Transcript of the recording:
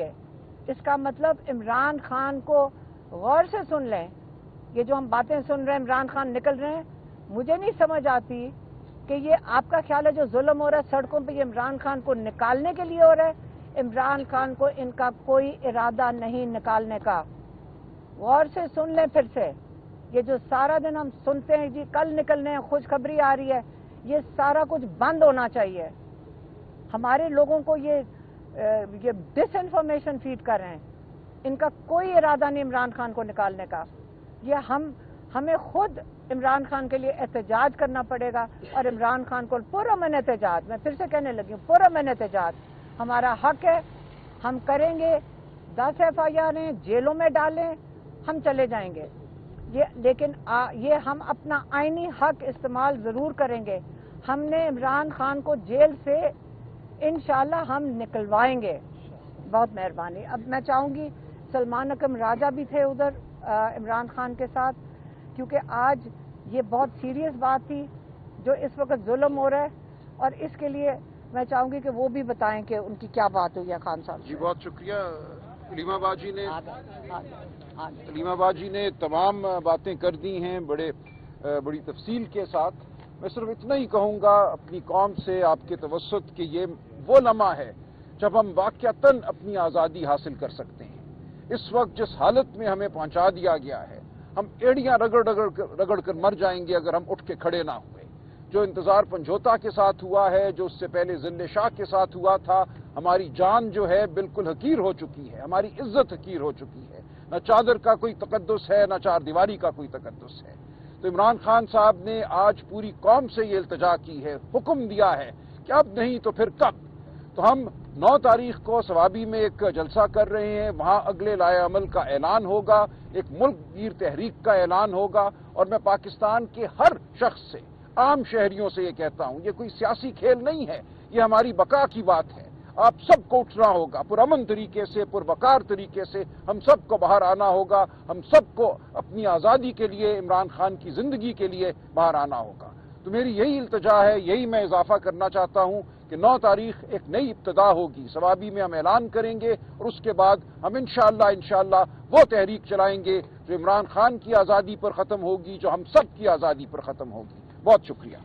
گے۔ اس کا مطلب عمران خان کو غور سے سن لیں۔ یہ جو ہم باتیں سن رہے ہیں عمران خان نکل رہے ہیں، مجھے نہیں سمجھ آتی کہ یہ آپ کا خیال ہے جو ظلم ہو رہا ہے سڑکوں پہ یہ عمران خان کو نکالنے کے لیے ہو رہا ہے؟ عمران خان کو ان کا کوئی ارادہ نہیں نکالنے کا۔ غور سے سن لیں پھر سے۔ یہ جو سارا دن ہم سنتے ہیں جی کل نکلنے ہیں، خوشخبری آ رہی ہے، یہ سارا کچھ بند ہونا چاہیے۔ ہمارے لوگوں کو یہ ڈس انفارمیشن فیڈ کر رہے ہیں۔ ان کا کوئی ارادہ نہیں عمران خان کو نکالنے کا۔ یہ ہمیں خود عمران خان کے لیے احتجاج کرنا پڑے گا، اور عمران خان کو پرامن احتجاج، میں پھر سے کہنے لگی ہوں پرامن احتجاج ہمارا حق ہے، ہم کریں گے۔ 10 FIR ہیں، جیلوں میں ڈالیں، ہم چلے جائیں گے، لیکن یہ ہم اپنا آئینی حق استعمال ضرور کریں گے۔ ہم نے عمران خان کو جیل سے انشاءاللہ ہم نکلوائیں گے۔ بہت مہربانی۔ اب میں چاہوں گی سلمان اکرم راجہ بھی تھے ادھر عمران خان کے ساتھ، کیونکہ آج یہ بہت سیریس بات تھی جو اس وقت ظلم ہو رہا ہے، اور اس کے لیے میں چاہوں گی کہ وہ بھی بتائیں کہ ان کی کیا بات ہوئی ہے خان صاحب۔ جی بہت شکریہ علیمہ باجی نے تمام باتیں کر دی ہیں بڑی تفصیل کے ساتھ۔ میں صرف اتنا ہی کہوں گا اپنی قوم سے آپ کے توسط کہ یہ وہ لمحہ ہے جب ہم واقعتاً اپنی آزادی حاصل کر سکتے ہیں۔ اس وقت جس حالت میں ہمیں پہنچا دیا گیا ہے، ہم ایڑیاں رگڑ کر مر جائیں گے اگر ہم اٹھ کے کھڑے نہ ہوئے۔ جو انتظار پنجوتا کے ساتھ ہوا ہے، جو اس سے پہلے ذل شاہ کے ساتھ ہوا تھا، ہماری جان جو ہے بالکل حقیر ہو چکی ہے، ہماری عزت حقیر ہو چکی ہے۔ نہ چادر کا کوئی تقدس ہے، نہ چار دیواری کا کوئی تقدس ہے۔ تو عمران خان صاحب نے آج پوری قوم سے یہ التجا کی ہے، حکم دیا ہے کہ اب نہیں تو پھر کب۔ تو ہم 9 تاریخ کو ثوابی میں ایک جلسہ کر رہے ہیں، وہاں اگلے لائے عمل کا اعلان ہوگا، ایک ملک گیر تحریک کا اعلان ہوگا، اور میں پاکستان کے ہر شخص سے، عام شہریوں سے یہ کہتا ہوں، یہ کوئی سیاسی کھیل نہیں ہے، یہ ہماری بقا کی بات ہے۔ آپ سب کو اٹھنا ہوگا پرامن طریقے سے، پروقار طریقے سے، ہم سب کو باہر آنا ہوگا، ہم سب کو اپنی آزادی کے لیے، عمران خان کی زندگی کے لیے باہر آنا ہوگا۔ تو میری یہی التجا ہے، یہی میں اضافہ کرنا چاہتا ہوں کہ 9 تاریخ ایک نئی ابتدا ہوگی، ثوابی میں ہم اعلان کریں گے، اور اس کے بعد ہم انشاءاللہ وہ تحریک چلائیں گے جو عمران خان کی آزادی پر ختم ہوگی، جو ہم سب کی آزادی پر ختم ہوگی۔ بہت شکریہ۔